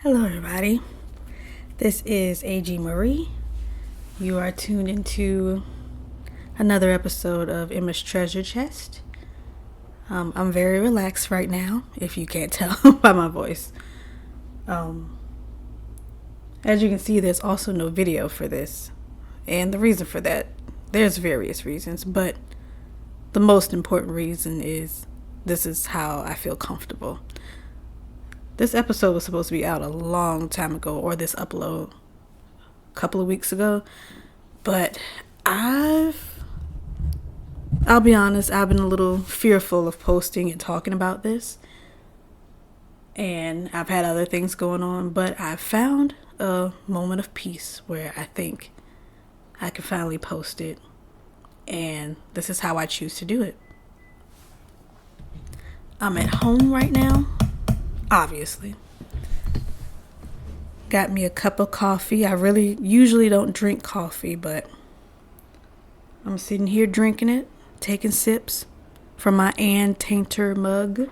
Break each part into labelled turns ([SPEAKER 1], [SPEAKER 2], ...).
[SPEAKER 1] Hello, everybody. This is A.G. Marie. You are tuned into another episode of Emma's Treasure Chest. I'm very relaxed right now, if you can't tell by my voice. As you can see, there's also no video for this. And the reason for that, there's various reasons, but the most important reason is this is how I feel comfortable. This episode was supposed to be out a long time ago, or this upload a couple of weeks ago, but I'll be honest, I've been a little fearful of posting and talking about this, and I've had other things going on, but I found a moment of peace where I think I can finally post it, and this is how I choose to do it. I'm at home right now, obviously. Got me a cup of coffee. I really usually don't drink coffee, but I'm sitting here drinking it, taking sips from my Ann Tainter mug.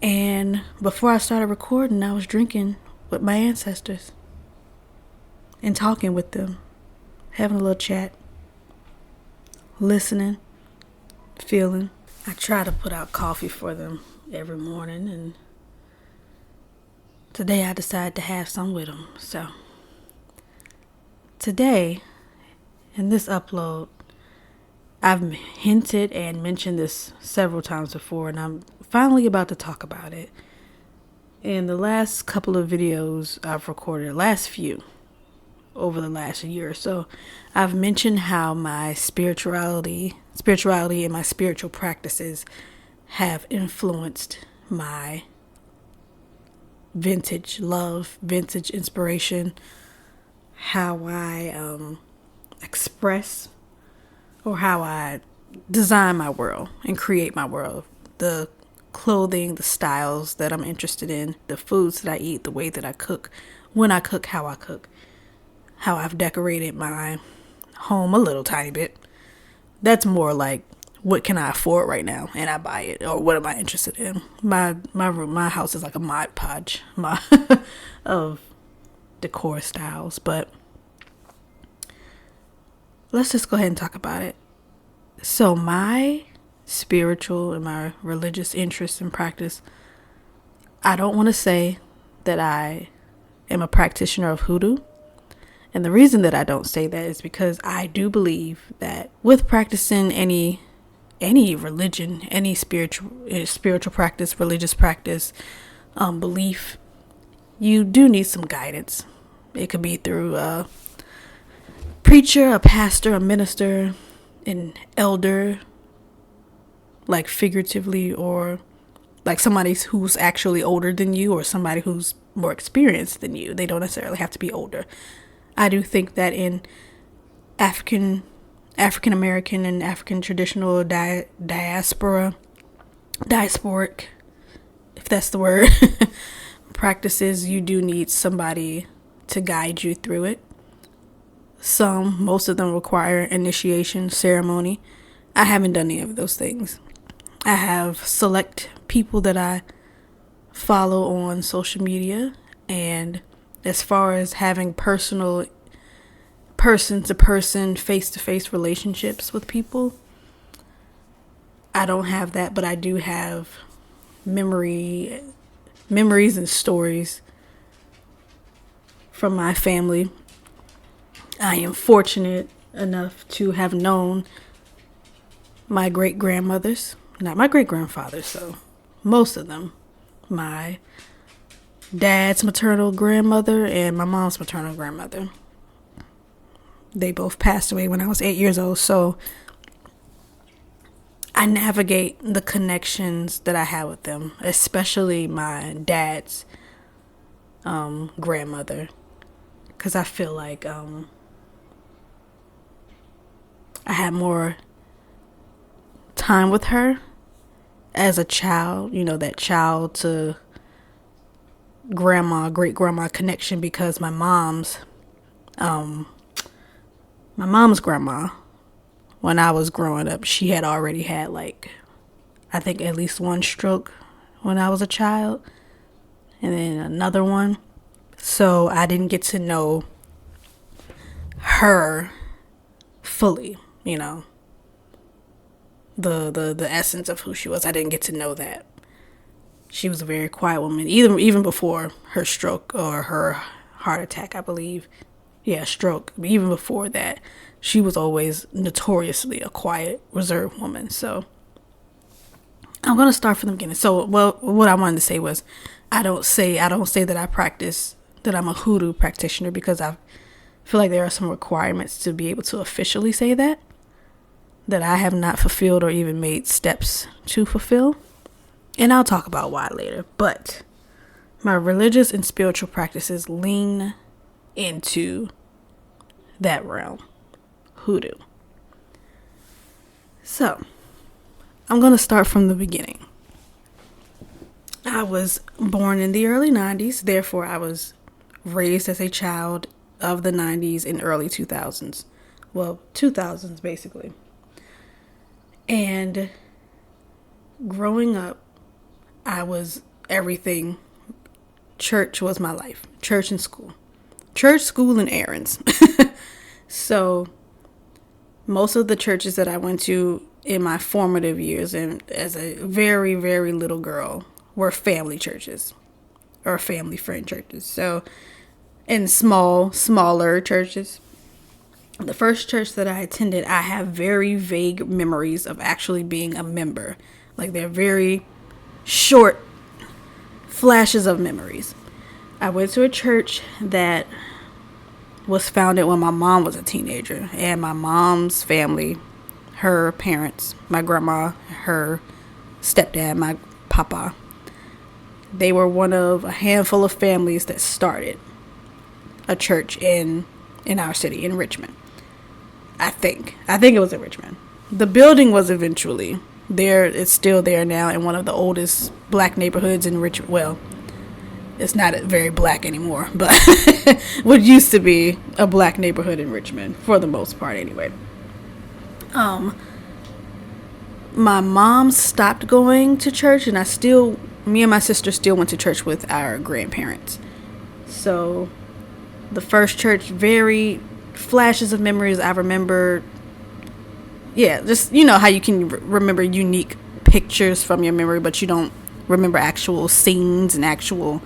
[SPEAKER 1] And before I started recording, I was drinking with my ancestors and talking with them, having a little chat, listening, feeling. I try to put out coffee for them every morning, and today I decided to have some with them. So today, in this upload, I've hinted and mentioned this several times before, and I'm finally about to talk about it. In the last couple of videos I've recorded, last few, over the last year or so, I've mentioned how my spirituality and my spiritual practices have influenced my vintage love, vintage inspiration, how I express or how I design my world and create my world, the clothing, the styles that I'm interested in, the foods that I eat, the way that I cook, when I cook, how I cook, how I've decorated my home a little tiny bit. That's more like, what can I afford right now, and I buy it, or what am I interested in? My room, my house is like a mod podge of decor styles, but let's just go ahead and talk about it. So my spiritual and my religious interests and practice, I don't want to say that I am a practitioner of hoodoo. And the reason that I don't say that is because I do believe that with practicing any religion, any spiritual practice, religious practice, belief, you do need some guidance. It could be through a preacher, a pastor, a minister, an elder, like figuratively, or like somebody who's actually older than you, or somebody who's more experienced than you. They don't necessarily have to be older. I do think that in African American and African traditional diasporic, if that's the word, practices, you do need somebody to guide you through it. Most of them require initiation ceremony. I haven't done any of those things. I have select people that I follow on social media, and as far as having personal, person-to-person, face-to-face relationships with people, I don't have that, but I do have memories and stories from my family. I am fortunate enough to have known my great-grandmothers, not my great-grandfathers, so most of them. My dad's maternal grandmother and my mom's maternal grandmother. They both passed away when I was 8 years old, so I navigate the connections that I have with them, especially my dad's grandmother, because I feel like I had more time with her as a child, that child to grandma, great grandma connection, because my mom's grandma, when I was growing up, she had already had, like, I think at least one stroke when I was a child, and then another one. So I didn't get to know her fully, you know, the essence of who she was. I didn't get to know that. She was a very quiet woman, even before her stroke or her heart attack, I believe. Yeah, stroke. Even before that, she was always notoriously a quiet, reserved woman. So I'm gonna start from the beginning. So, well, what I wanted to say was, I don't say that I practice, that I'm a hoodoo practitioner, because I feel like there are some requirements to be able to officially say that I have not fulfilled or even made steps to fulfill. And I'll talk about why later. But my religious and spiritual practices lean into that realm, hoodoo. So, I'm going to start from the beginning. I was born in the early 90s. Therefore, I was raised as a child of the 90s and early 2000s. Well, 2000s, basically. And growing up, I was everything. Church was my life. Church and school. Church, school, and errands. So most of the churches that I went to in my formative years and as a very, very little girl were family churches or family friend churches. So in smaller churches. The first church that I attended, I have very vague memories of actually being a member. Like, they're very short flashes of memories. I went to a church that was founded when my mom was a teenager, and my mom's family, her parents, my grandma, her stepdad, my papa, they were one of a handful of families that started a church in our city, in Richmond. I think it was in Richmond. The building was eventually there. It's still there now in one of the oldest black neighborhoods in Richmond. Well, it's not very black anymore, but what used to be a black neighborhood in Richmond, for the most part anyway. My mom stopped going to church, and me and my sister still went to church with our grandparents. So the first church, very flashes of memories. I remember, just, you know how you can remember unique pictures from your memory, but you don't remember actual scenes and actual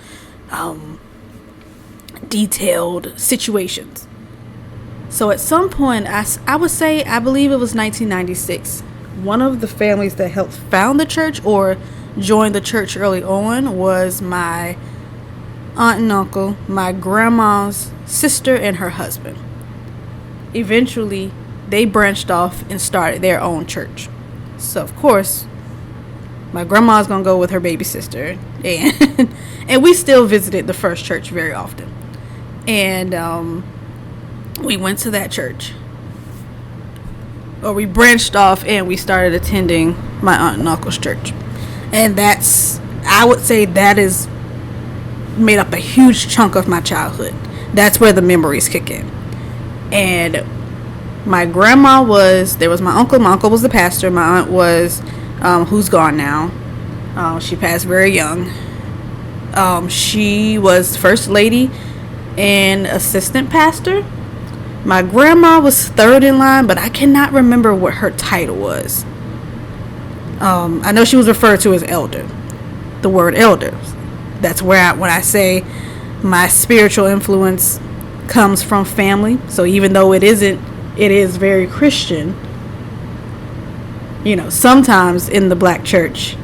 [SPEAKER 1] detailed situations. So at some point, I would say, I believe it was 1996, one of the families that helped found the church or joined the church early on was my aunt and uncle, my grandma's sister, and her husband. Eventually, they branched off and started their own church. So, of course, my grandma's going to go with her baby sister. And we still visited the first church very often. And we went to that church. Or we branched off and we started attending my aunt and uncle's church. And I would say that is made up a huge chunk of my childhood. That's where the memories kick in. And my grandma there was my uncle. My uncle was the pastor. My aunt was, who's gone now. She passed very young. She was first lady and assistant pastor. My grandma was third in line, but I cannot remember what her title was. I know she was referred to as elder. The word elder. That's where when I say my spiritual influence comes from family. So even though it is very Christian. You know, sometimes in the black church,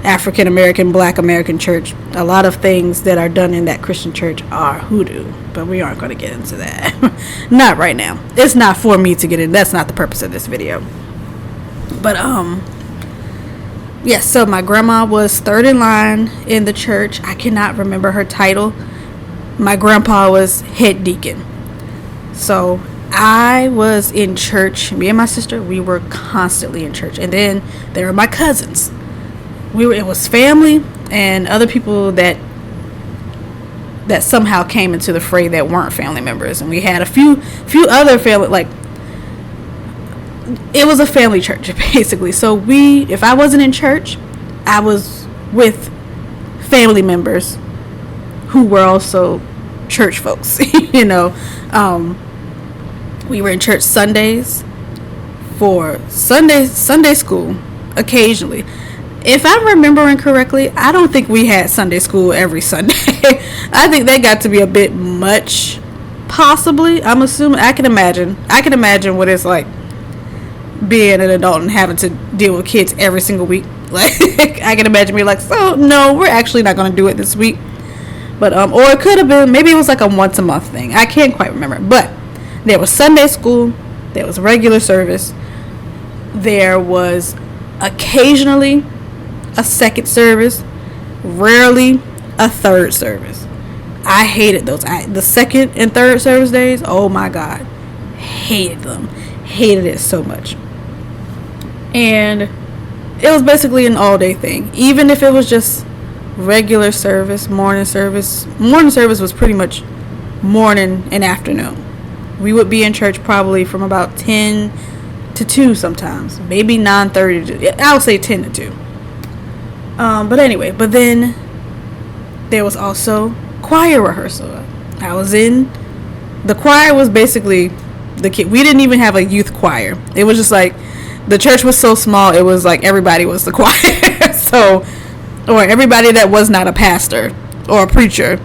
[SPEAKER 1] African American, black American church, a lot of things that are done in that Christian church are hoodoo. But we aren't going to get into that. Not right now. It's not for me to get in. That's not the purpose of this video. But yes, so my grandma was third in line in the church. I cannot remember her title. My grandpa was head deacon. So I was in church. Me and my sister, we were constantly in church. And then there were my cousins. It was family and other people that somehow came into the fray that weren't family members. And we had a few other family, like, it was a family church, basically. So if I wasn't in church, I was with family members who were also church folks. We were in church Sundays for Sunday school occasionally. If I'm remembering correctly, I don't think we had Sunday school every Sunday. I think that got to be a bit much, possibly. I'm assuming. I can imagine what it's like being an adult and having to deal with kids every single week. Like, I can imagine being like, so no, we're actually not going to do it this week. But or it could have been, maybe it was like a once a month thing. I can't quite remember. But there was Sunday school, there was regular service, there was occasionally a second service, rarely a third service. I hated those. The second and third service days, oh my God, hated them. Hated it so much. And it was basically an all-day thing. Even if it was just regular service, morning service was pretty much morning and afternoon. We would be in church probably from about 10 to 2 sometimes. Maybe 9:30 to, I would say 10 to 2. But anyway, but then there was also choir rehearsal. I was in, the choir was basically the kid. We didn't even have a youth choir. It was just like, the church was so small, it was like everybody was the choir. So, or everybody that was not a pastor or a preacher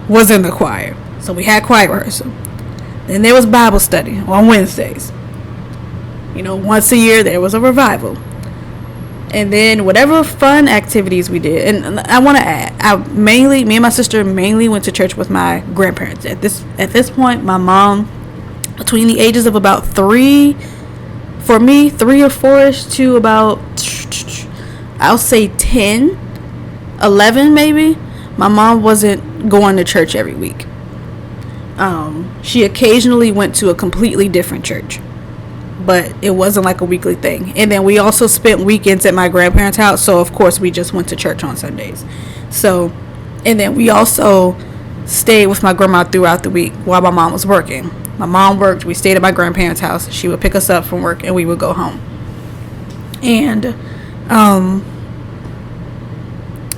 [SPEAKER 1] was in the choir. So we had choir rehearsal. Then there was Bible study on Wednesdays. Once a year there was a revival. And then whatever fun activities we did. And I want to add, me and my sister mainly went to church with my grandparents. At this point, my mom, between the ages of about 3 or 4ish to about, I'll say 10, 11 maybe, my mom wasn't going to church every week. She occasionally went to a completely different church, but it wasn't like a weekly thing. And then we also spent weekends at my grandparents' house, so of course we just went to church on Sundays. So, and then we also stayed with my grandma throughout the week while my mom was working. My mom worked, we stayed at my grandparents' house. She would pick us up from work and we would go home. And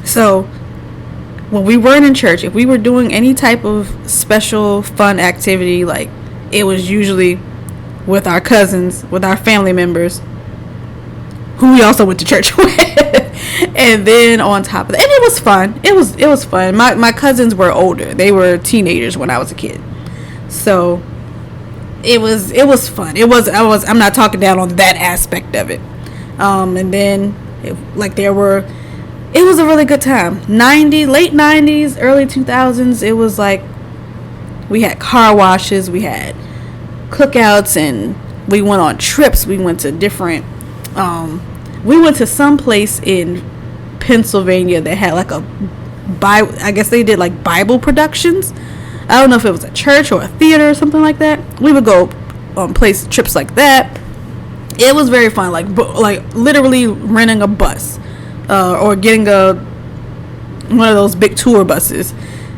[SPEAKER 1] so when we weren't in church, if we were doing any type of special fun activity, like, it was usually with our cousins, with our family members, who we also went to church with. And then on top of that, and it was fun. It was fun. My cousins were older. They were teenagers when I was a kid. So it was fun. I'm not talking down on that aspect of it. And then it was a really good time. Late 90s, early 2000s, it was like we had car washes, we had cookouts, and we went on trips. We went to different we went to some place in Pennsylvania that had like a Bible, I guess they did like Bible productions. I don't know if it was a church or a theater or something like that. We would go on trips like that. It was very fun, like literally renting a bus, or getting one of those big tour buses,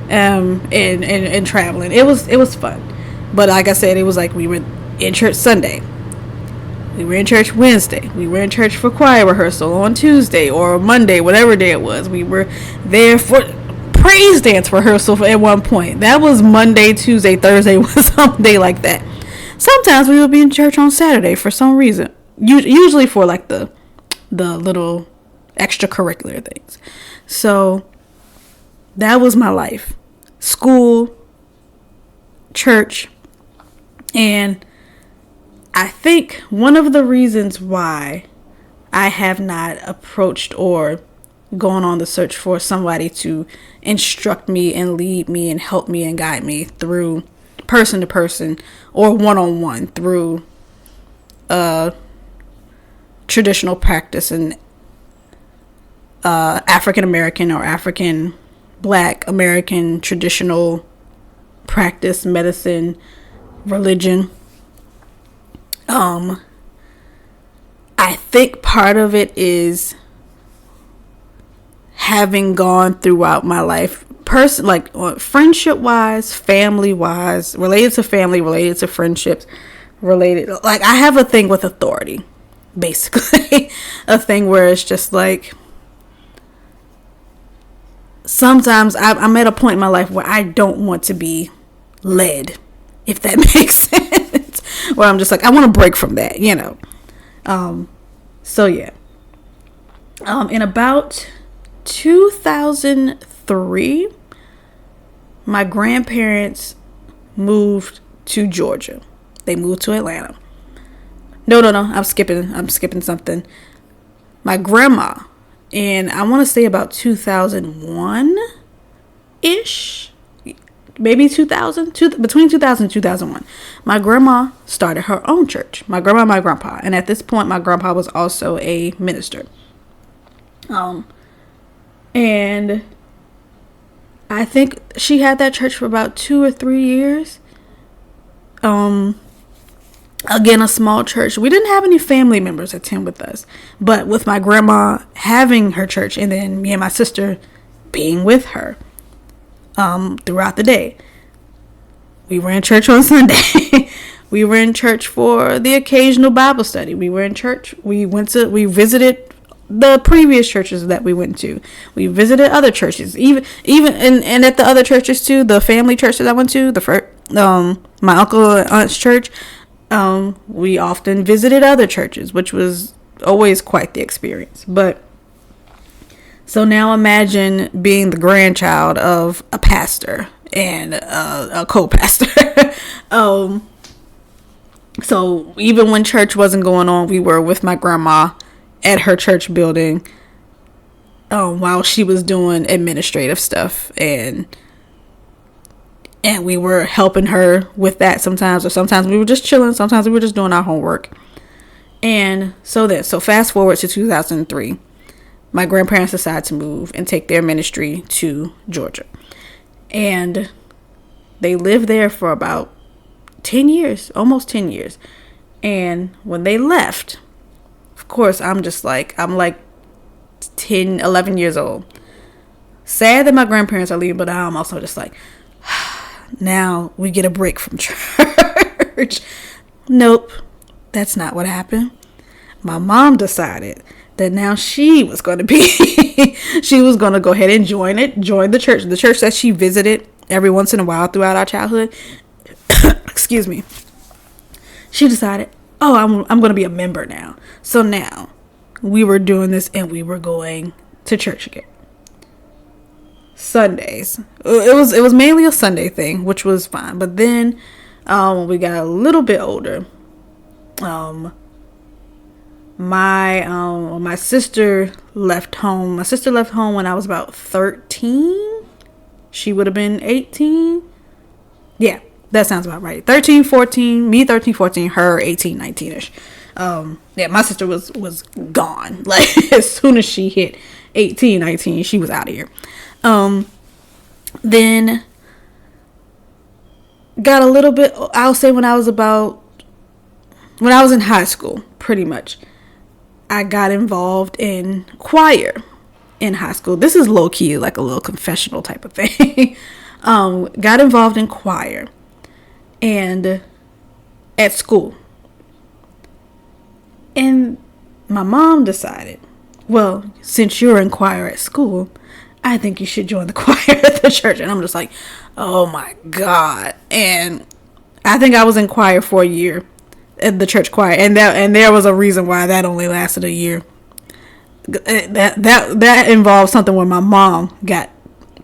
[SPEAKER 1] and traveling. It was fun. But like I said, it was like we were in church Sunday, we were in church Wednesday, we were in church for choir rehearsal on Tuesday or Monday, whatever day it was. We were there for praise dance rehearsal at one point. That was Monday, Tuesday, Thursday was some day like that. Sometimes we would be in church on Saturday for some reason. Usually for like the little extracurricular things. So that was my life. School, church, and I think one of the reasons why I have not approached or gone on the search for somebody to instruct me and lead me and help me and guide me through person to person or one-on-one through traditional practice and African American or African Black American traditional practice, medicine, religion. I think part of it is having gone throughout my life, friendship wise, family wise, related to family, related to friendships, related. Like, I have a thing with authority, basically. A thing where it's just like, sometimes I'm at a point in my life where I don't want to be led, if that makes sense. Where I'm just like, I want to break from that, you know. So yeah. In about 2003, my grandparents moved to Georgia. They moved to Atlanta. No. I'm skipping something. My grandma, in, I want to say about 2001-ish, maybe 2000, between 2000 and 2001, my grandma started her own church. My grandma and my grandpa. And at this point, my grandpa was also a minister. And I think she had that church for about 2 or 3 years. Again, a small church. We didn't have any family members attend with us, but with my grandma having her church, and then me and my sister being with her throughout the day. We were in church on Sunday. We were in church for the occasional Bible study. We were in church. We visited the previous churches that we went to. We visited other churches, even and at the other churches too. The family church that I went to, the first, my uncle and aunt's church. We often visited other churches, which was always quite the experience. But so now imagine being the grandchild of a pastor and a co-pastor. So even when church wasn't going on, we were with my grandma at her church building while she was doing administrative stuff, and we were helping her with that sometimes, or sometimes we were just chilling, sometimes we were just doing our homework. And so fast forward to 2003, my grandparents decided to move and take their ministry to Georgia, and they lived there for about 10 years, almost 10 years. And when they left, of course, I'm like 10, 11 years old. Sad that my grandparents are leaving, but I'm also just like, now we get a break from church. Nope, that's not what happened. My mom decided that now she was going to go ahead and join the church that she visited every once in a while throughout our childhood. Excuse me. She decided, I'm going to be a member now. So now we were doing this, and we were going to church again. Sundays. It was mainly a Sunday thing, which was fine. But then when we got a little bit older, my sister left home. My sister left home when I was about 13. She would have been 18. Yeah, that sounds about right. 13, 14. Me 13, 14. Her 18, 19ish. Yeah, my sister was gone. Like, as soon as she hit 18, 19, she was out of here. Then got a little bit, I'll say when I was in high school, pretty much, I got involved in choir in high school. This is low key, like a little confessional type of thing. Got involved in choir and at school. And my mom decided, well, since you're in choir at school, I think you should join the choir at the church. And I'm just like, oh my God. And I think I was in choir for a year, at the church choir. And there was a reason why that only lasted a year. That involved something where my mom got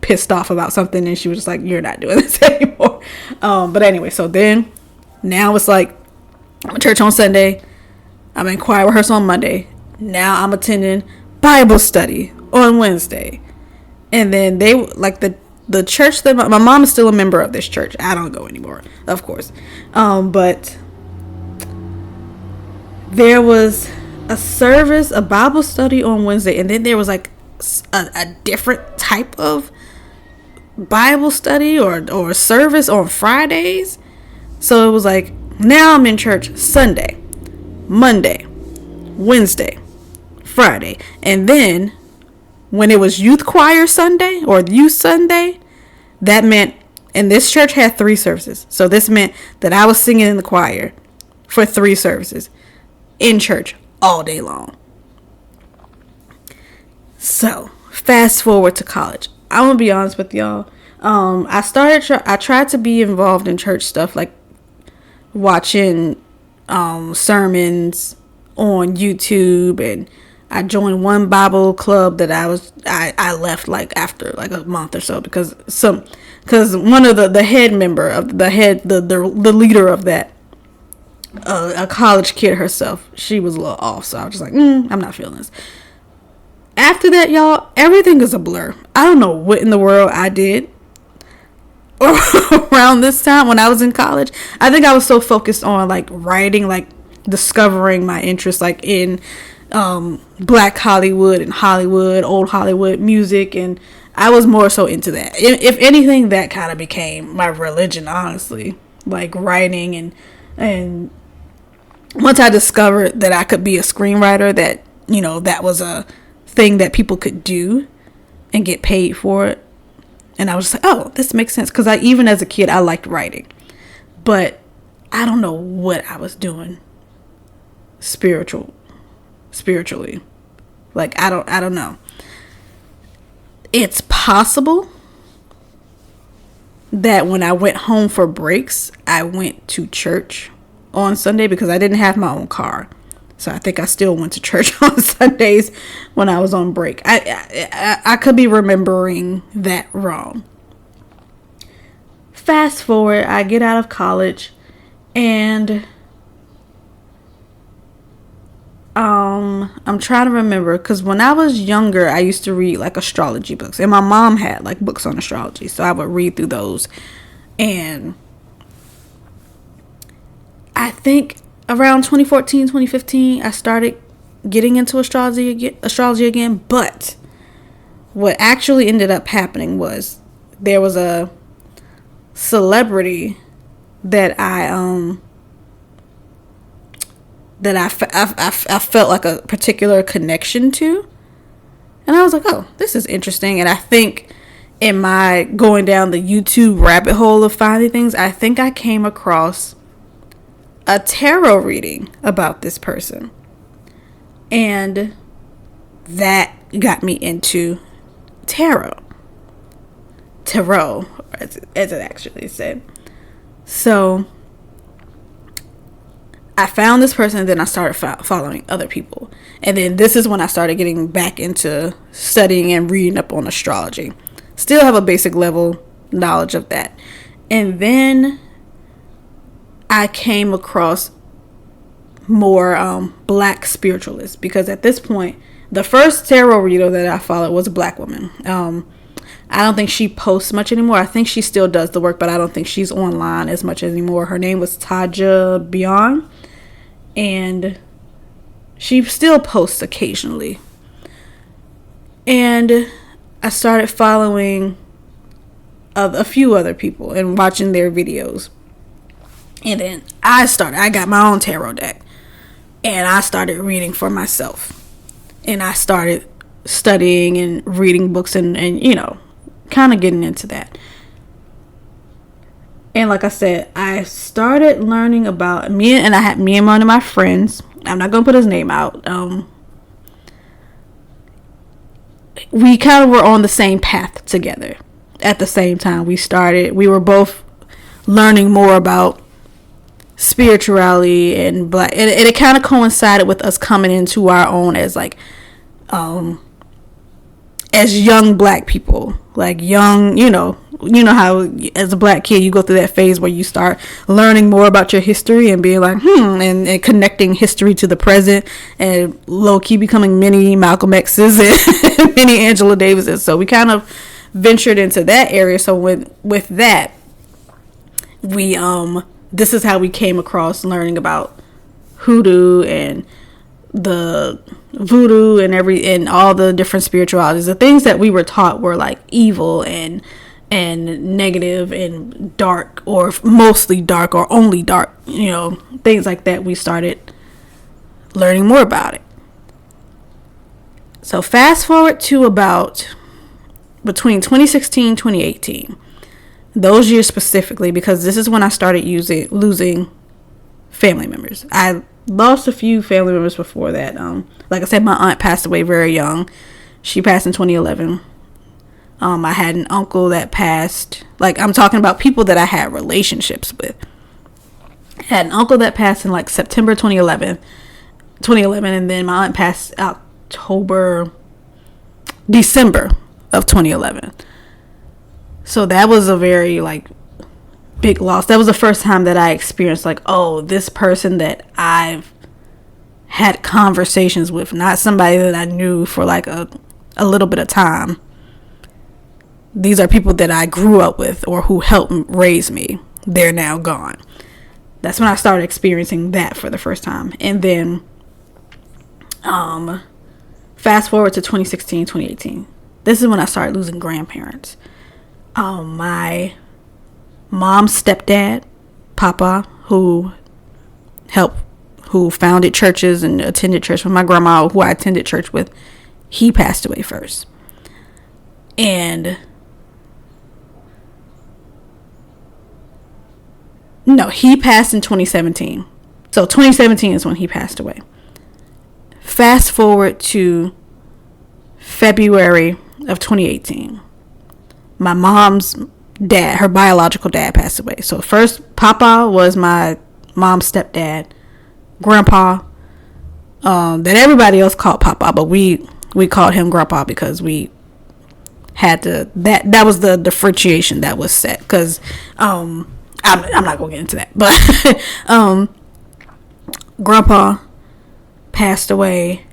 [SPEAKER 1] pissed off about something, and she was just like, you're not doing this anymore. But anyway, so then now it's like, I'm at church on Sunday. I'm in choir rehearsal on Monday. Now I'm attending Bible study on Wednesday. And then they, like, the church that my mom is still a member of this church. I don't go anymore, of course. But there was a service, a Bible study on Wednesday. And then there was like a different type of Bible study or service on Fridays. So it was like, now I'm in church Sunday, Monday, Wednesday, Friday. And then when it was youth choir Sunday or youth Sunday, that meant, and this church had 3 services. So this meant that I was singing in the choir for 3 services in church all day long. So fast forward to college. I'm gonna be honest with y'all. I tried to be involved in church stuff, like watching sermons on YouTube, and I joined one Bible club that I left like after like a month or so because one of the head member of the leader of that, a college kid herself, she was a little off, so I was just like, I'm not feeling this. After that, y'all, everything is a blur. I don't know what in the world I did around this time when I was in college. I think I was so focused on like writing, like discovering my interest like in Black Hollywood and Hollywood, old Hollywood music, and I was more so into that. If anything, that kind of became my religion, honestly, like writing. And once I discovered that I could be a screenwriter, that, you know, that was a thing that people could do and get paid for it, and I was just like, oh, this makes sense, because even as a kid I liked writing, but I don't know what I was doing spiritually. Like I don't know. It's possible that when I went home for breaks, I went to church on Sunday because I didn't have my own car. So I think I still went to church on Sundays when I was on break. I could be remembering that wrong. Fast forward, I get out of college, and I'm trying to remember, because when I was younger, I used to read like astrology books, and my mom had like books on astrology, so I would read through those. And I think around 2014, 2015, I started getting into astrology again. But what actually ended up happening was there was a celebrity that I felt like a particular connection to, and I was like, oh, this is interesting. And I think in my going down the YouTube rabbit hole of finding things, I think I came across a tarot reading about this person, and that got me into tarot, as it actually said. So I found this person, and then I started following other people, and then this is when I started getting back into studying and reading up on astrology. Still have a basic level knowledge of that. And then I came across more Black spiritualists, because at this point, the first tarot reader that I followed was a Black woman. I don't think she posts much anymore. I think she still does the work, but I don't think she's online as much anymore. Her name was Taja Beyond, and she still posts occasionally. And I started following a few other people and watching their videos. And then I got my own tarot deck, and I started reading for myself. And I started studying and reading books and you know, kind of getting into that. And like I said, I started learning about me and one of my friends. I'm not going to put his name out. We kind of were on the same path together at the same time. We were both learning more about spirituality and Black, and it kind of coincided with us coming into our own as like as young Black people, like young, you know how as a Black kid you go through that phase where you start learning more about your history and being like and connecting history to the present, and low-key becoming mini Malcolm X's and mini Angela Davis's. So we kind of ventured into that area. So with that, we this is how we came across learning about hoodoo and the voodoo and all the different spiritualities. The things that we were taught were like evil and negative and dark, or mostly dark or only dark, you know, things like that. We started learning more about it. So fast forward to about between 2016 2018, those years specifically, because this is when I started losing family members. I lost a few family members before that. Like I said, my aunt passed away very young. She passed in 2011. I had an uncle that passed. Like, I'm talking about people that I had relationships with. I had an uncle that passed in like September 2011, and then my aunt passed December of 2011. So that was a very like big loss. That was the first time that I experienced like, oh, this person that I've had conversations with, not somebody that I knew for like a little bit of time. These are people that I grew up with or who helped raise me. They're now gone. That's when I started experiencing that for the first time. And then fast forward to 2016, 2018. This is when I started losing grandparents. My mom's stepdad, Papa, who founded churches and attended church with my grandma, who I attended church with, he passed away first. And no, he passed in 2017. So 2017 is when he passed away. Fast forward to February of 2018. My mom's dad, her biological dad, passed away. So first, Papa was my mom's stepdad. Grandpa, that everybody else called Papa, but we called him Grandpa because we had to, that was the differentiation that was set. Because I'm not gonna get into that, but Grandpa passed away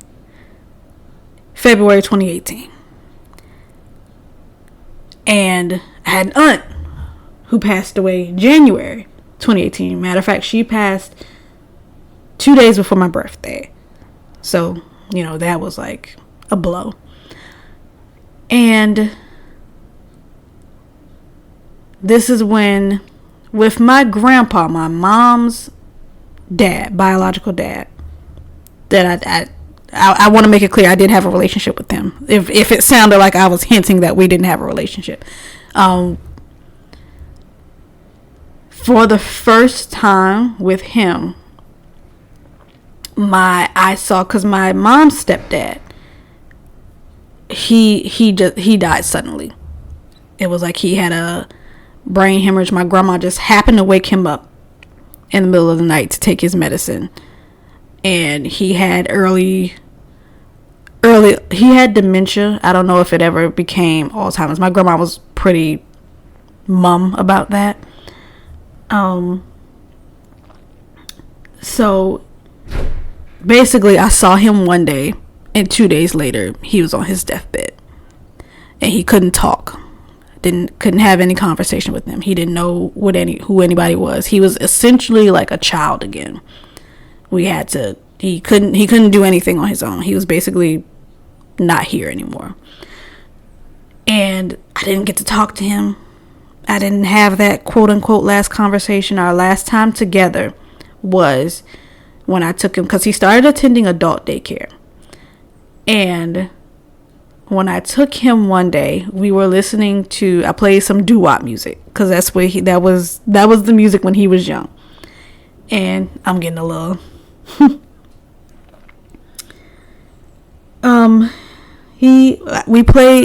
[SPEAKER 1] February 2018. And I had an aunt who passed away January 2018. Matter of fact, she passed 2 days before my birthday. So, that was like a blow. And this is when, with my grandpa, my mom's dad, biological dad, that I want to make it clear I did have a relationship with him. If it sounded like I was hinting that we didn't have a relationship. For the first time with him, I saw, because my mom's stepdad, he died suddenly. It was like he had a brain hemorrhage. My grandma just happened to wake him up in the middle of the night to take his medicine. And he had he had dementia. I don't know if it ever became Alzheimer's. My grandma was pretty mum about that. So basically I saw him one day, and 2 days later he was on his deathbed, and he couldn't talk, couldn't have any conversation with him. He didn't know who anybody was. He was essentially like a child again. He couldn't do anything on his own. He was basically not here anymore. And I didn't get to talk to him. I didn't have that quote unquote last conversation. Our last time together was when I took him, because he started attending adult daycare. And when I took him one day, we were listening to, I played some doo-wop music, because that's what that was the music when he was young. And I'm getting a little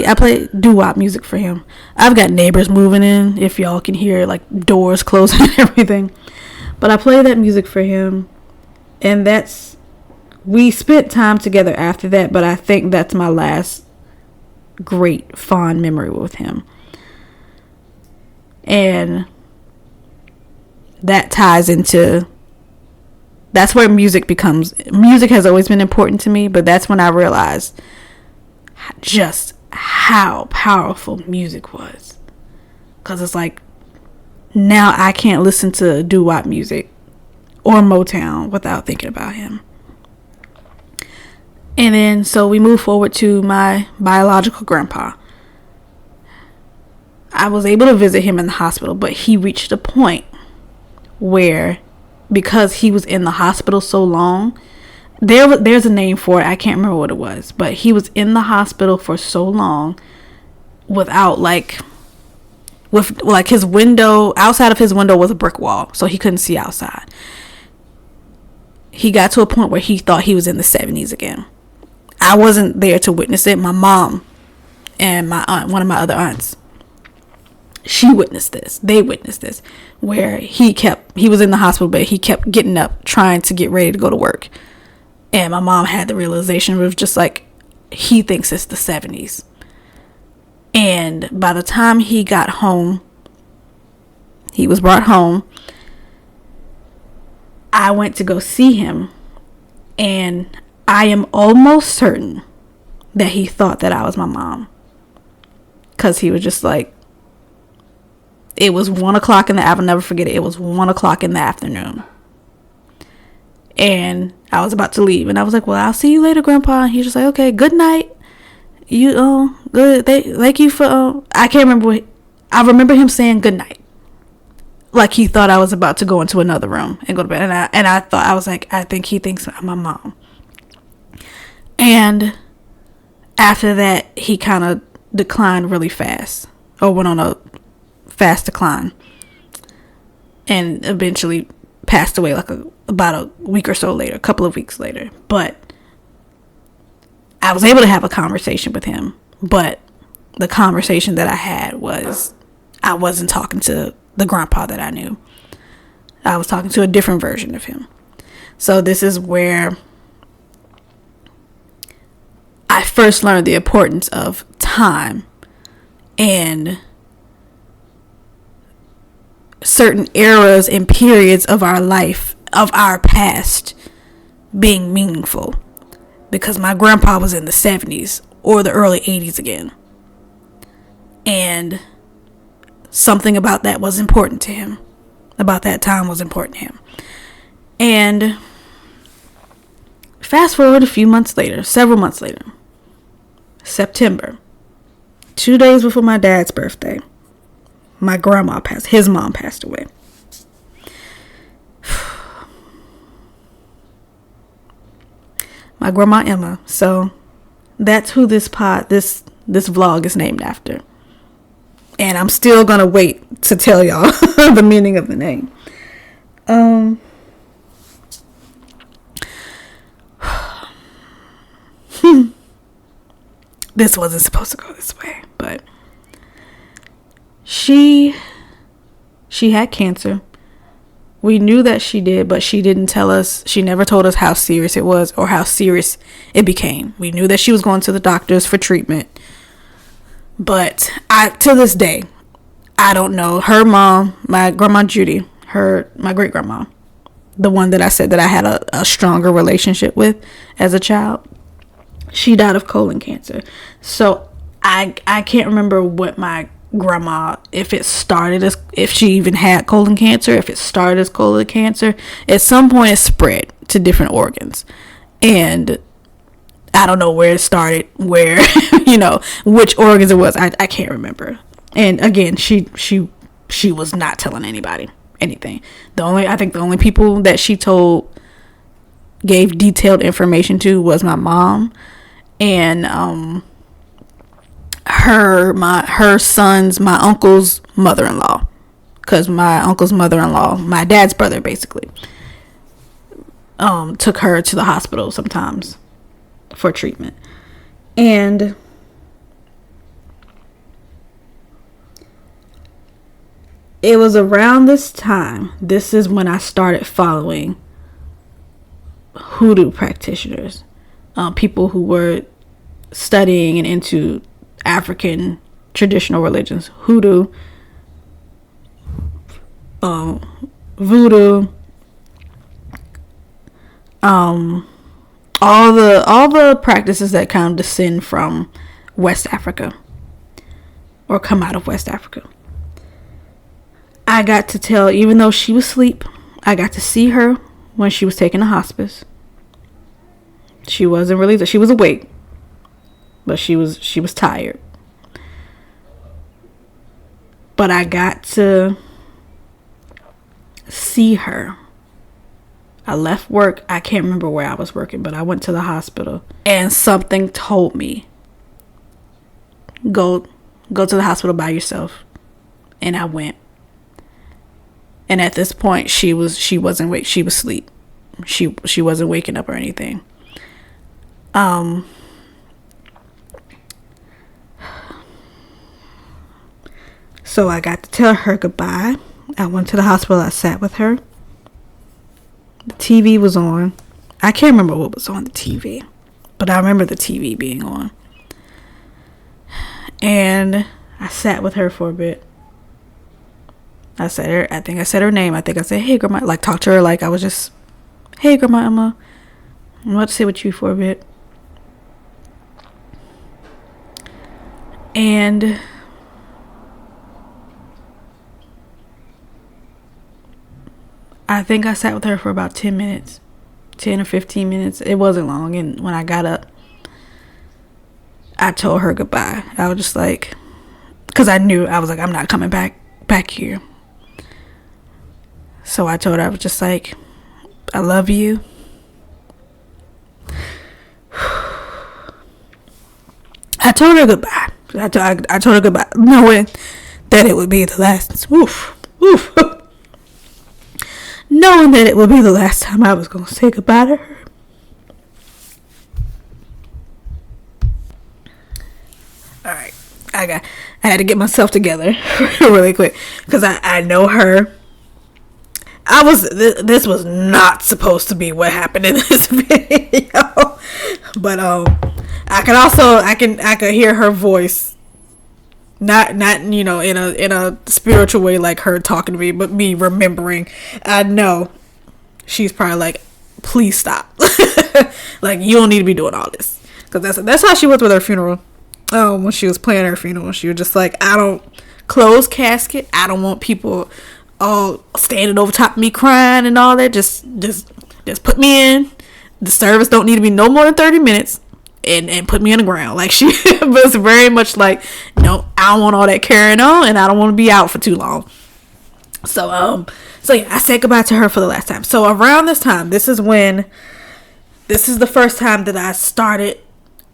[SPEAKER 1] I play doo-wop music for him. I've got neighbors moving in, if y'all can hear like doors closing and everything. But I play that music for him, and we spent time together after that, but I think that's my last great fond memory with him. And that ties into, that's where music has always been important to me, but that's when I realized just how powerful music was. Because it's like, now I can't listen to doo-wop music or Motown without thinking about him. And then, so we move forward to my biological grandpa. I was able to visit him in the hospital, but he reached a point where, because he was in the hospital so long, there's a name for it, I can't remember what it was, but he was in the hospital for so long without with his window, outside of his window was a brick wall, so he couldn't see outside. he got to a point where he thought he was in the 70s again. I wasn't there to witness it. My mom and my aunt, one of my other aunts, she witnessed this. They witnessed this, where he was in the hospital bed. He kept getting up, trying to get ready to go to work. And my mom had the realization, it was just like, he thinks it's the 70s. And by the time he got home, he was brought home, I went to go see him, and I am almost certain that he thought that I was my mom. Because he was just like, it was 1 o'clock in the afternoon. I'll never forget it. It was 1 o'clock in the afternoon. And I was about to leave. And I was like, well, I'll see you later, Grandpa. And he's just like, okay, good night. Good. Thank you for, I can't remember. I remember him saying good night. Like he thought I was about to go into another room and go to bed. And I thought, I was like, I think he thinks I'm my mom. And after that, he kind of declined really fast, or went on a fast decline, and eventually passed away like about a week or so later, a couple of weeks later. But I was able to have a conversation with him. But the conversation that I had was, I wasn't talking to the grandpa that I knew. I was talking to a different version of him. So this is where I first learned the importance of time and certain eras and periods of our life, of our past, being meaningful. Because my grandpa was in the 70s or the early 80s again. And something about that was important to him. About that time was important to him. And fast forward a few months later, several months later, September, 2 days before my dad's birthday, my grandma passed, his mom passed away. My grandma Emma. So that's who this vlog is named after. And I'm still gonna wait to tell y'all the meaning of the name. This wasn't supposed to go this way, but she had cancer. We knew that she did, but she didn't tell us. She never told us how serious it was or how serious it became. We knew that she was going to the doctors for treatment. But to this day, I don't know. Her mom, my grandma Judy, my great grandma, the one that I said that I had a stronger relationship with as a child, she died of colon cancer. So I can't remember what my grandma, if she even had colon cancer, if it started as colon cancer. At some point it spread to different organs, and I don't know where it started, where which organs it was. I can't remember. And again, she was not telling anybody anything. I think the only people that she gave detailed information to was my mom and my uncle's mother-in-law, because my uncle's mother-in-law, my dad's brother, basically, took her to the hospital sometimes for treatment. And it was around this time, this is when I started following hoodoo practitioners, people who were studying and into African traditional religions, hoodoo, voodoo, all the practices that kind of descend from West Africa or come out of West Africa. I got to tell, even though she was asleep, I got to see her when she was taken to hospice. She wasn't really, she was awake, but she was tired. But I got to see her. I left work. I can't remember where I was working, but I went to the hospital and something told me, go to the hospital by yourself. And I went. And at this point, she wasn't awake. She was asleep. she wasn't waking up or anything. So I got to tell her goodbye. I went to the hospital. I sat with her. The TV was on. I can't remember what was on the TV, but I remember the TV being on. And I sat with her for a bit. I think I said her name. I think I said, "Hey, Grandma," like talk to her like I was just, "Hey, Grandma Emma, I'm about to sit with you for a bit." And I think I sat with her for about 10 minutes, 10 or 15 minutes. It wasn't long. And when I got up, I told her goodbye. I was just like, because I knew, I was like, I'm not coming back here. So I told her, I was just like, I love you. I told her goodbye. I told her goodbye, knowing that it would be the last. Knowing that it would be the last time I was going to say goodbye to her. Alright. I had to get myself together really quick. Because I know her. This was not supposed to be what happened in this video. But I could hear her voice. Not in a spiritual way like her talking to me, but me remembering. I know she's probably like, please stop. Like, you don't need to be doing all this. Because that's how she was with her funeral. When she was planning her funeral, she was just like, I don't close casket. I don't want people all standing over top of me crying and all that. Just put me in. The service don't need to be no more than 30 minutes. And put me on the ground. Like, she was very much like, no, I don't want all that carrying on, and I don't want to be out for too long. So yeah, I said goodbye to her for the last time. So around this time, this is the first time that I started,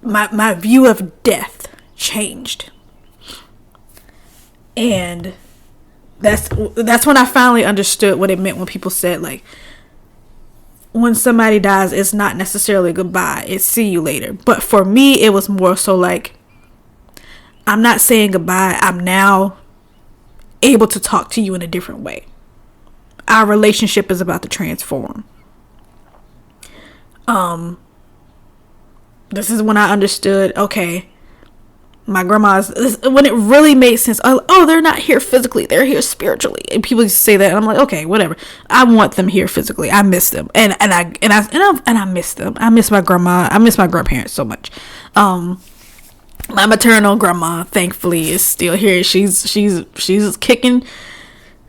[SPEAKER 1] my view of death changed. And that's when I finally understood what it meant when people said, like, when somebody dies, it's not necessarily goodbye, it's see you later. But for me, it was more so like, I'm not saying goodbye, I'm now able to talk to you in a different way. Our relationship is about to transform. This is when I understood, okay, my grandma's, when it really made sense. Oh, they're not here physically, they're here spiritually. And people used to say that, and I'm like, okay, whatever. I want them here physically. I miss them, and I miss them. I miss my grandma. I miss my grandparents so much. My maternal grandma, thankfully, is still here. She's kicking.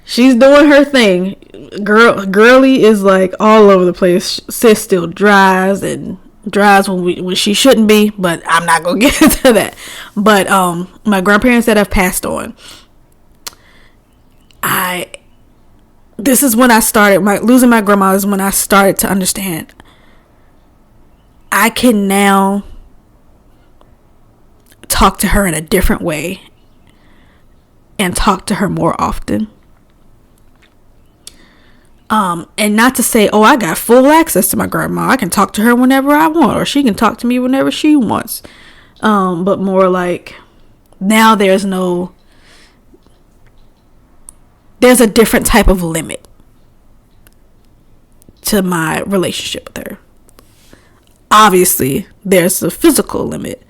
[SPEAKER 1] She's doing her thing. Girly is like all over the place. Sis still drives when she shouldn't be, but I'm not gonna get into that. But my grandparents that have passed on, this is when I started losing my grandma is when I started to understand I can now talk to her in a different way and talk to her more often. And not to say, oh, I got full access to my grandma. I can talk to her whenever I want, or she can talk to me whenever she wants. But more like, now there's a different type of limit to my relationship with her. Obviously, there's a physical limit.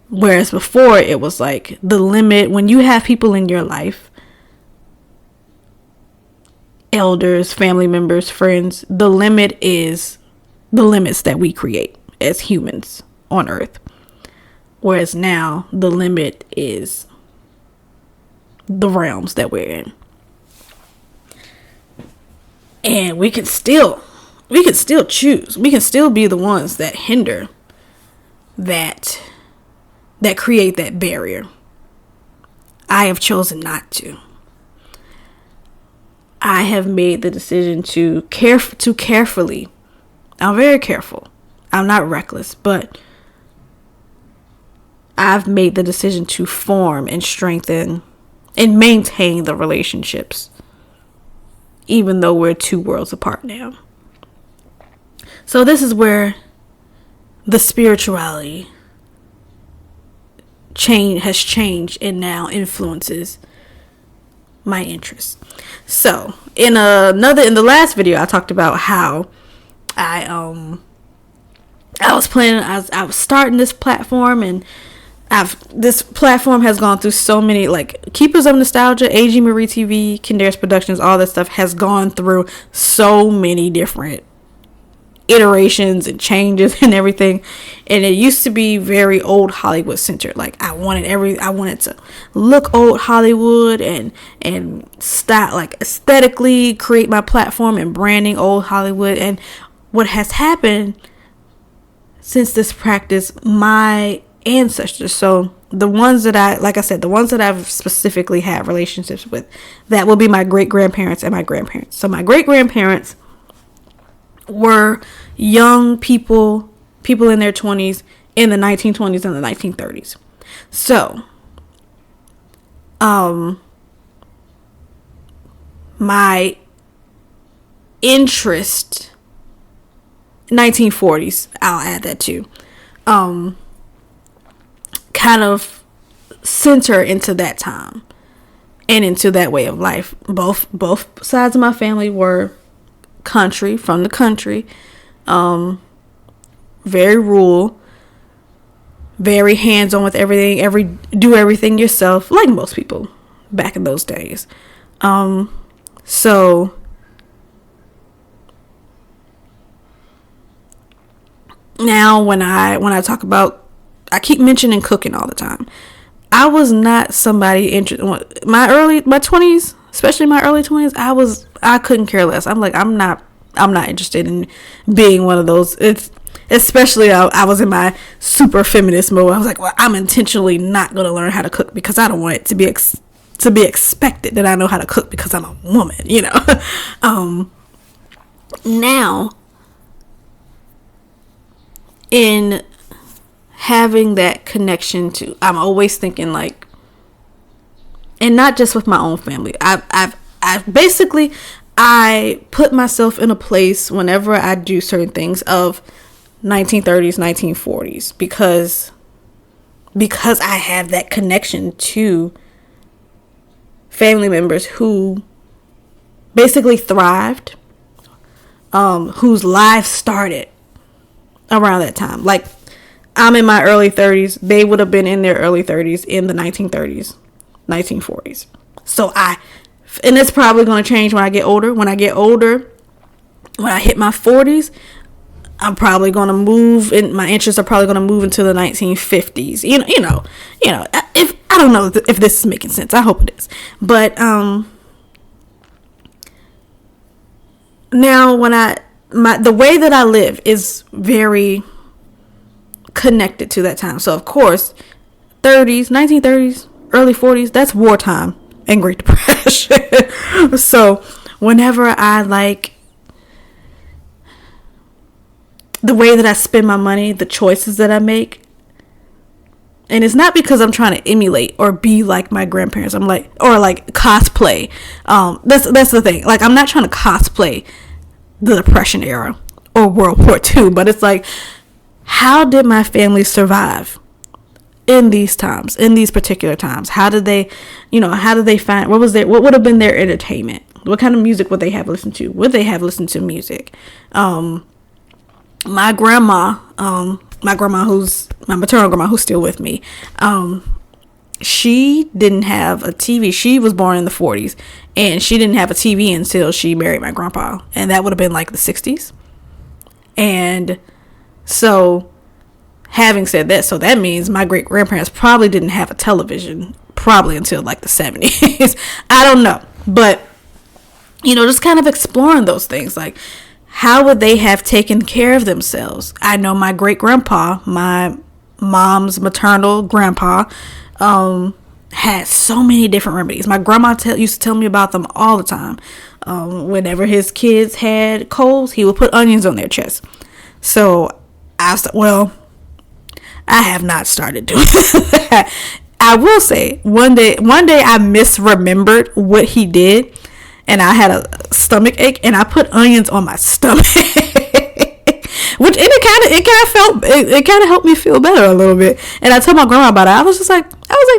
[SPEAKER 1] Whereas before, it was like the limit when you have people in your life, elders, family members, friends, the limit is the limits that we create as humans on earth. Whereas now the limit is the realms that we're in. And we can still choose. We can still be the ones that hinder that create that barrier. I have chosen not to. I have made the decision to carefully. I'm very careful. I'm not reckless, but I've made the decision to form and strengthen and maintain the relationships, even though we're two worlds apart now. So this is where the spirituality has changed and now influences my interests. So in the last video, I talked about how I was starting this platform, and this platform has gone through so many, like Keepers of Nostalgia, AG Marie TV, Kindaris Productions, all that stuff has gone through so many different iterations and changes and everything. And it used to be very old Hollywood centered. Like I wanted to look old Hollywood and style, like aesthetically create my platform and branding old Hollywood. And what has happened since this practice, my ancestors, so the ones that the ones that I've specifically had relationships with, that will be my great grandparents and my grandparents. So my great grandparents were young people in their 20s in the 1920s and the 1930s. So my interest, 1940s, I'll add that too, kind of center into that time and into that way of life. Both sides of my family were from the country, very rural, very hands-on with everything, do everything yourself, like most people back in those days. So now when I talk about, I keep mentioning cooking all the time. I was not somebody interested. My 20s, especially my early 20s, I couldn't care less. I'm not interested in being one of those. Especially I was in my super feminist mode. I was like, well, I'm intentionally not going to learn how to cook because I don't want it to be expected that I know how to cook because I'm a woman, you know. Now, in having that connection to, I'm always thinking like, and not just with my own family. I basically put myself in a place whenever I do certain things of 1930s, 1940s, because I have that connection to family members who basically thrived, whose lives started around that time. Like, I'm in my early 30s. They would have been in their early 30s in the 1930s, 1940s. So and it's probably going to change when I get older. When I hit my 40s, I'm probably going to move, and my interests are probably going to move into the 1950s. You know. If I don't know if this is making sense. I hope it is. But now the way that I live is very connected to that time. So of course, 1930s, early 40s, that's wartime and Great Depression. So whenever I like the way that I spend my money, the choices that I make, and it's not because I'm trying to emulate or be like my grandparents. I'm like, or like cosplay. That's the thing. Like, I'm not trying to cosplay the Depression era or World War II, but it's like, how did my family survive in these times, in these particular times? How did they find, what would have been their entertainment? What kind of music would they have listened to? Would they have listened to music? My grandma, who's my maternal grandma, who's still with me, she didn't have a TV. She was born in the 40s, and she didn't have a TV until she married my grandpa, and that would have been like the 60s. And so, having said that, so that means my great grandparents probably didn't have a television probably until like the 70s. I don't know, but just kind of exploring those things, like, how would they have taken care of themselves? I know my great grandpa, my mom's maternal grandpa, had so many different remedies. My grandma used to tell me about them all the time. Whenever his kids had colds, he would put onions on their chest. So I have not started doing that. I will say one day I misremembered what he did, and I had a stomach ache, and I put onions on my stomach. Which, and it kind of helped me feel better a little bit. And I told my grandma about it. I was like,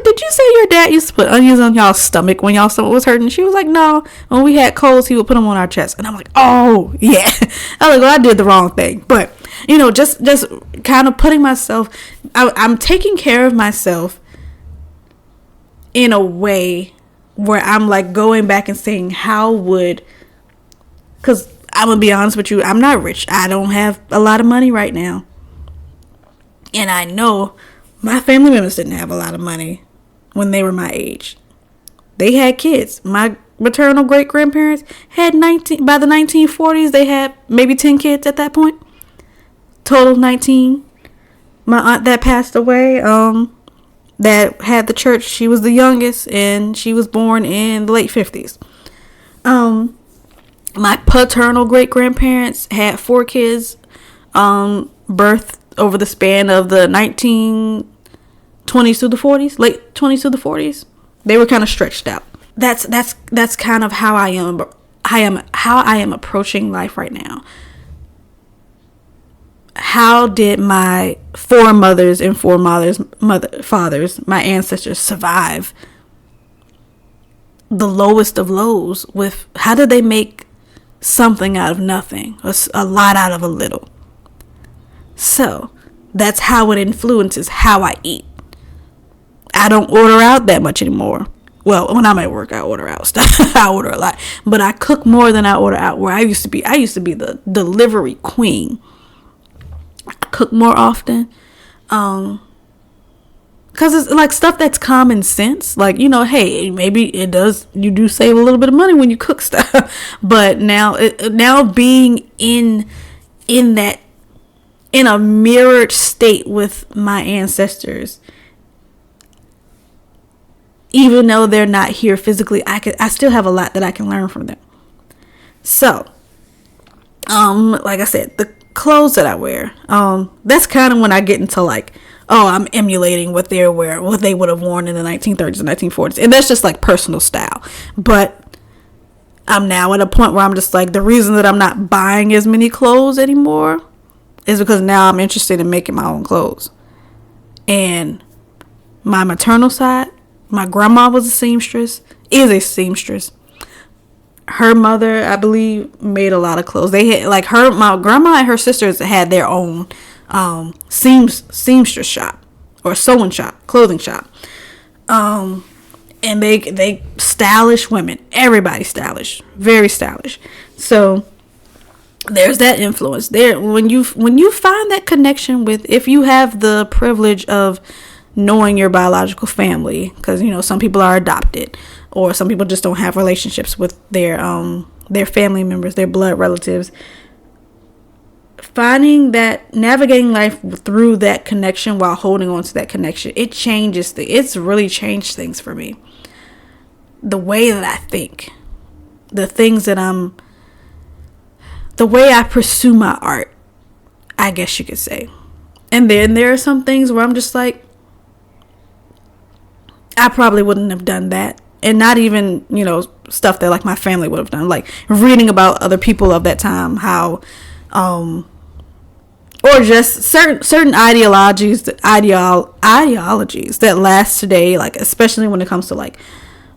[SPEAKER 1] did you say your dad used to put onions on y'all's stomach when y'all stomach was hurting? She was like, no. When we had colds, he would put them on our chest. And I'm like, oh yeah. I was like, well, I did the wrong thing. But just kind of putting myself, I'm taking care of myself in a way where I'm like going back and saying, because I'm gonna be honest with you, I'm not rich. I don't have a lot of money right now. And I know my family members didn't have a lot of money when they were my age. They had kids. My maternal great grandparents had by the 1940s, they had maybe 10 kids at that point. Total of 19. My aunt that passed away, that had the church, she was the youngest, and she was born in the late 50s. My paternal great grandparents had 4 kids, birthed over the span of the 1920s to the 40s, late 20s to the 40s. They were kind of stretched out. That's kind of how I am approaching life right now. How did my foremothers and fathers, my ancestors, survive the lowest of lows? How did they make something out of nothing, a lot out of a little? So that's how it influences how I eat. I don't order out that much anymore. Well, when I'm at work, I order out stuff. I order a lot, but I cook more than I order out. Where I used to be the delivery queen. I cook more often, because it's like stuff that's common sense. Like, hey, maybe you do save a little bit of money when you cook stuff. But now being in a mirrored state with my ancestors, even though they're not here physically, I still have a lot that I can learn from them. So, like I said, the clothes that I wear, that's kind of when I get into like, I'm emulating what they would have worn in the 1930s and 1940s, and that's just like personal style. But I'm now at a point where I'm just like, the reason that I'm not buying as many clothes anymore is because now I'm interested in making my own clothes. And my maternal side, my grandma is a seamstress. Her mother, I believe, made a lot of clothes. They had my grandma and her sisters had their own seamstress shop or sewing shop, clothing shop. And they stylish women. Everybody stylish, very stylish. So there's that influence there. When you find that connection with, if you have the privilege of knowing your biological family, because some people are adopted, or some people just don't have relationships with their family members, their blood relatives. Finding that, navigating life through that connection while holding on to that connection, it's really changed things for me. The way that I think, the way I pursue my art, I guess you could say. And then there are some things where I'm just like, I probably wouldn't have done that. And not even, stuff that like my family would have done. Like reading about other people of that time, how, or just certain ideologies that last today, like especially when it comes to like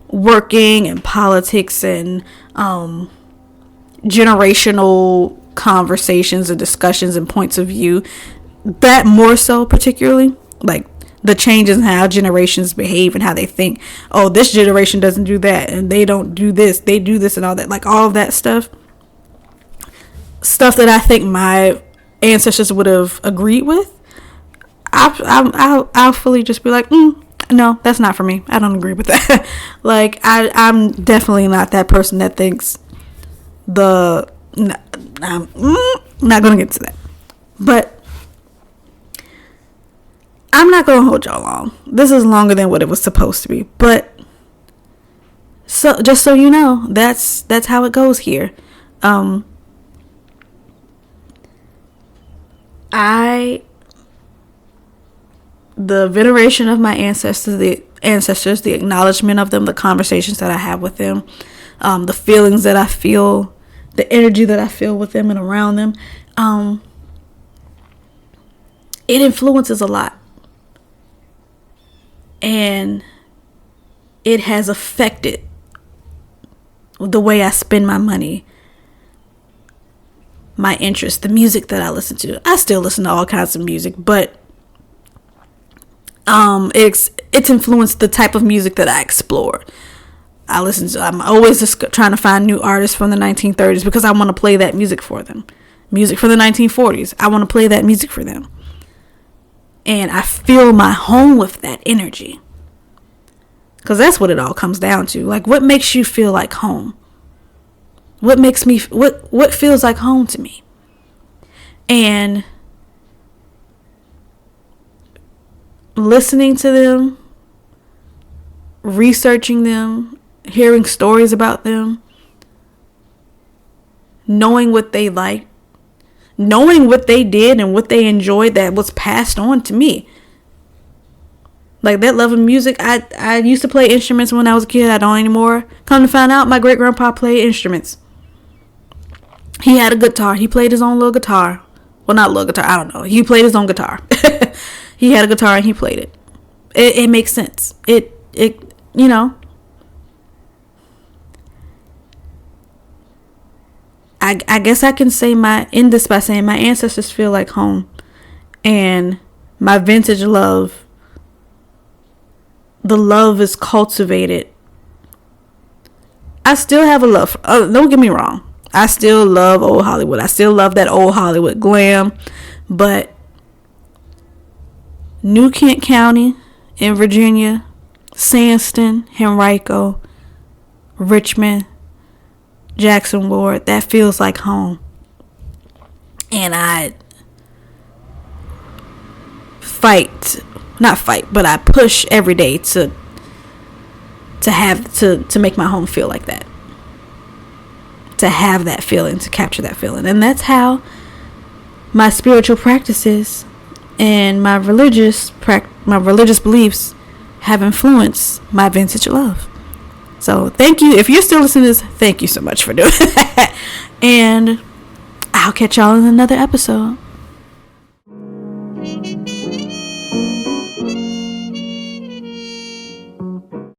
[SPEAKER 1] working and politics and generational conversations and discussions and points of view. That more so particularly, like the changes in how generations behave and how they think. Oh, this generation doesn't do that, and they don't do this, they do this, and all that. Like all of that stuff that I think my ancestors would have agreed with. I'll fully just be like, no, that's not for me. I don't agree with that. Like I'm definitely not that person that thinks I'm not gonna get to that, but I'm not gonna hold y'all long. This is longer than what it was supposed to be, but so just so you know, that's how it goes here. The veneration of my ancestors, the acknowledgement of them, the conversations that I have with them, the feelings that I feel, the energy that I feel with them and around them, it influences a lot. And it has affected the way I spend my money, my interest, the music that I listen to. I still listen to all kinds of music, but it's influenced the type of music that I explore. I'm always just trying to find new artists from the 1930s because I want to play that music for them. Music from the 1940s. I want to play that music for them. And I fill my home with that energy. Because that's what it all comes down to. Like, what makes you feel like home? What feels like home to me? And listening to them, researching them, hearing stories about them, knowing what they liked, knowing what they did and what they enjoyed that was passed on to me. Like that love of music, I used to play instruments when I was a kid. I don't anymore. Come to find out, my great grandpa played instruments. He had a guitar. He played his own little guitar. Well, not little guitar. I don't know. He played his own guitar. He had a guitar and he played it. It makes sense. It you know. I guess I can end this by saying my ancestors feel like home, and my vintage love. The love is cultivated. I still have a love. Don't get me wrong. I still love old Hollywood. I still love that old Hollywood glam. But New Kent County in Virginia, Sandston, Henrico, Richmond, Jackson Ward, that feels like home. And I but I push every day to make my home feel like that. To have that feeling, to capture that feeling. And that's how my spiritual practices and my religious beliefs have influenced my vintage love. So thank you. If you're still listening to this, thank you so much for doing that. And I'll catch y'all in another episode.